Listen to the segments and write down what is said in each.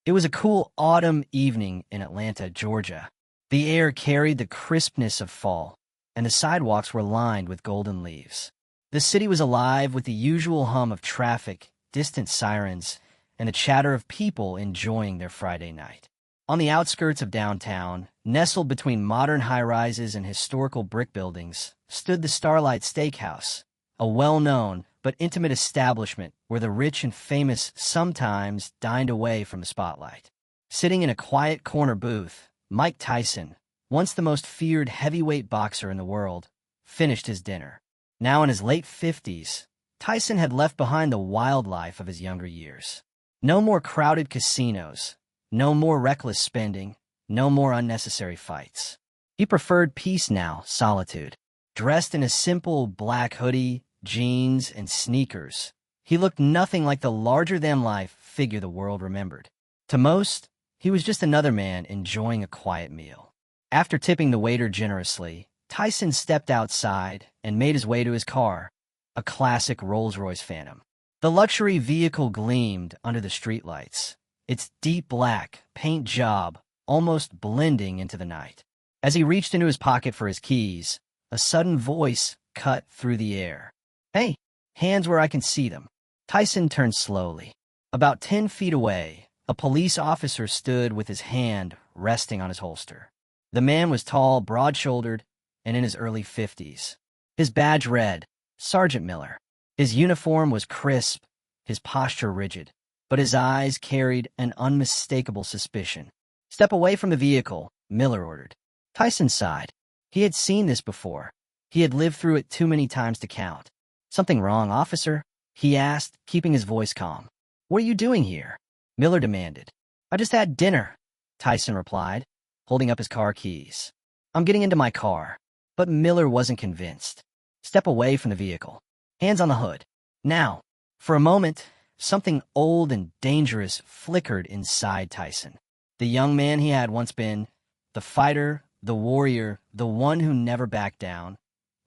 It was a cool autumn evening in Atlanta, Georgia. The air carried the crispness of fall, and the sidewalks were lined with golden leaves. The city was alive with the usual hum of traffic, distant sirens, and the chatter of people enjoying their Friday night. On the outskirts of downtown, nestled between modern high-rises and historical brick buildings, stood the Starlight Steakhouse, a well-known but intimate establishment where the rich and famous sometimes dined away from the spotlight. Sitting in a quiet corner booth, Mike Tyson, once the most feared heavyweight boxer in the world, finished his dinner. Now in his late 50s, Tyson had left behind the wild life of his younger years. No more crowded casinos, no more reckless spending, no more unnecessary fights. He preferred peace now, solitude. Dressed in a simple black hoodie, jeans, and sneakers, he looked nothing like the larger-than-life figure the world remembered. To most, he was just another man enjoying a quiet meal. After tipping the waiter generously, Tyson stepped outside and made his way to his car, a classic Rolls-Royce Phantom. The luxury vehicle gleamed under the streetlights, its deep black paint job almost blending into the night. As he reached into his pocket for his keys, a sudden voice cut through the air. "Hey, hands where I can see them." Tyson turned slowly. About 10 feet away, a police officer stood with his hand resting on his holster. The man was tall, broad-shouldered, and in his early 50s. His badge read, Sergeant Miller. His uniform was crisp, his posture rigid, but his eyes carried an unmistakable suspicion. "Step away from the vehicle," Miller ordered. Tyson sighed. He had seen this before. He had lived through it too many times to count. "Something wrong, officer?" he asked, keeping his voice calm. "What are you doing here?" Miller demanded. "I just had dinner," Tyson replied, holding up his car keys. "I'm getting into my car." But Miller wasn't convinced. "Step away from the vehicle. Hands on the hood. Now." For a moment, something old and dangerous flickered inside Tyson. The young man he had once been, the fighter, the warrior, the one who never backed down,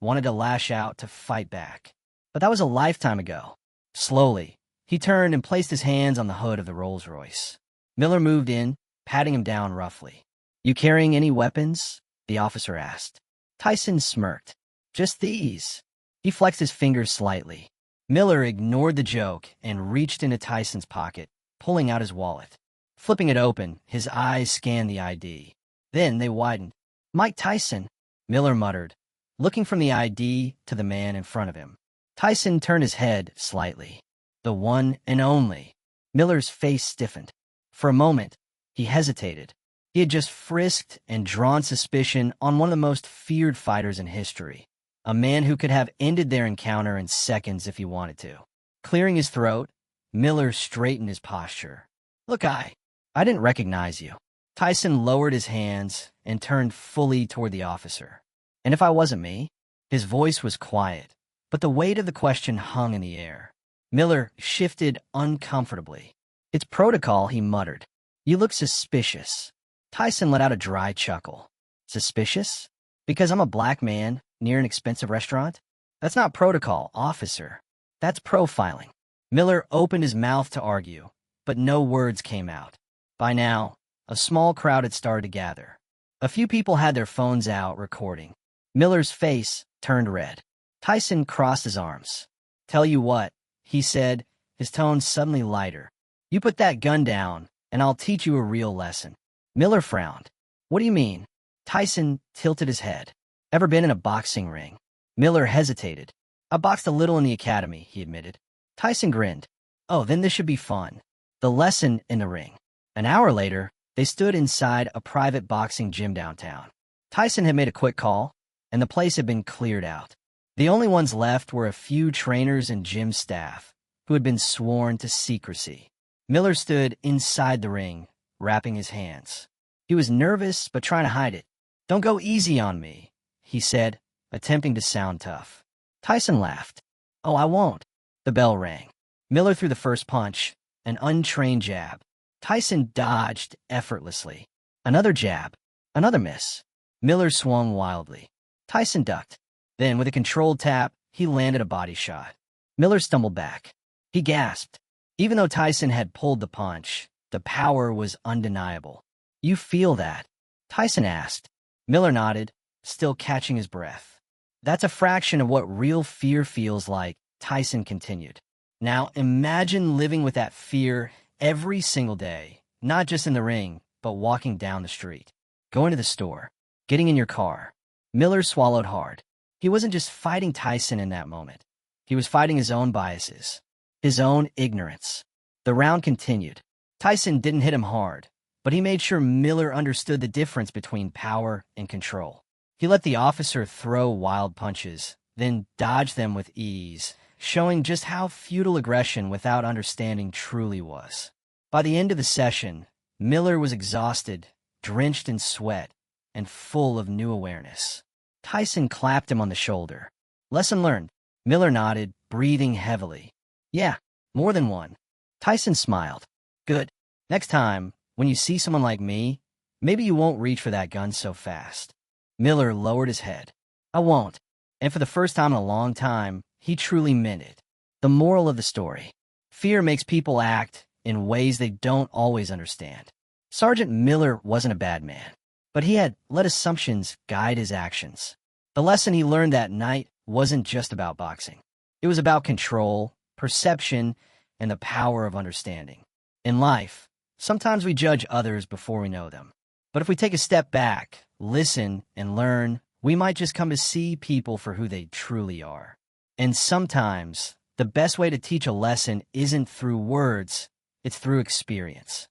wanted to lash out, to fight back. But that was a lifetime ago. Slowly, he turned and placed his hands on the hood of the Rolls-Royce. Miller moved in, patting him down roughly. "You carrying any weapons?" the officer asked. Tyson smirked. "Just these." He flexed his fingers slightly. Miller ignored the joke and reached into Tyson's pocket, pulling out his wallet. Flipping it open, his eyes scanned the ID. Then they widened. "Mike Tyson," Miller muttered, looking from the ID to the man in front of him. Tyson turned his head slightly. "The one and only." Miller's face stiffened. For a moment, he hesitated. He had just frisked and drawn suspicion on one of the most feared fighters in history, a man who could have ended their encounter in seconds if he wanted to. Clearing his throat, Miller straightened his posture. "Look, I didn't recognize you." Tyson lowered his hands and turned fully toward the officer. "And if I wasn't me?" His voice was quiet, but the weight of the question hung in the air. Miller shifted uncomfortably. "It's protocol," he muttered. "You look suspicious." Tyson let out a dry chuckle. "Suspicious? Because I'm a black man near an expensive restaurant? That's not protocol, officer. That's profiling." Miller opened his mouth to argue, but no words came out. By now, a small crowd had started to gather. A few people had their phones out, recording. Miller's face turned red. Tyson crossed his arms. "Tell you what," he said, his tone suddenly lighter. "You put that gun down, and I'll teach you a real lesson." Miller frowned. "What do you mean?" Tyson tilted his head. "Ever been in a boxing ring?" Miller hesitated. "I boxed a little in the academy," he admitted. Tyson grinned. "Oh, then this should be fun." The lesson in the ring. An hour later, they stood inside a private boxing gym downtown. Tyson had made a quick call, and the place had been cleared out. The only ones left were a few trainers and gym staff, who had been sworn to secrecy. Miller stood inside the ring, wrapping his hands. He was nervous, but trying to hide it. "Don't go easy on me," he said, attempting to sound tough. Tyson laughed. "Oh, I won't." The bell rang. Miller threw the first punch, an untrained jab. Tyson dodged effortlessly. Another jab, another miss. Miller swung wildly. Tyson ducked. Then, with a controlled tap, he landed a body shot. Miller stumbled back. He gasped. Even though Tyson had pulled the punch, The power was undeniable. "You feel that?" Tyson asked. Miller nodded, still catching his breath. "That's a fraction of what real fear feels like," Tyson continued. "Now imagine living with that fear every single day, not just in the ring, but walking down the street, going to the store, getting in your car." Miller swallowed hard. He wasn't just fighting Tyson in that moment. He was fighting his own biases, his own ignorance. The round continued. Tyson didn't hit him hard, but he made sure Miller understood the difference between power and control. He let the officer throw wild punches, then dodge them with ease, showing just how futile aggression without understanding truly was. By the end of the session, Miller was exhausted, drenched in sweat, and full of new awareness. Tyson clapped him on the shoulder. "Lesson learned." Miller nodded, breathing heavily. "Yeah, more than one." Tyson smiled. "Good. Next time, when you see someone like me, maybe you won't reach for that gun so fast." Miller lowered his head. "I won't." And for the first time in a long time, he truly meant it. The moral of the story: fear makes people act in ways they don't always understand. Sergeant Miller wasn't a bad man, but he had let assumptions guide his actions. The lesson he learned that night wasn't just about boxing. It was about control, perception, and the power of understanding. In life, sometimes we judge others before we know them. But if we take a step back, listen, and learn, we might just come to see people for who they truly are. And sometimes, the best way to teach a lesson isn't through words, it's through experience.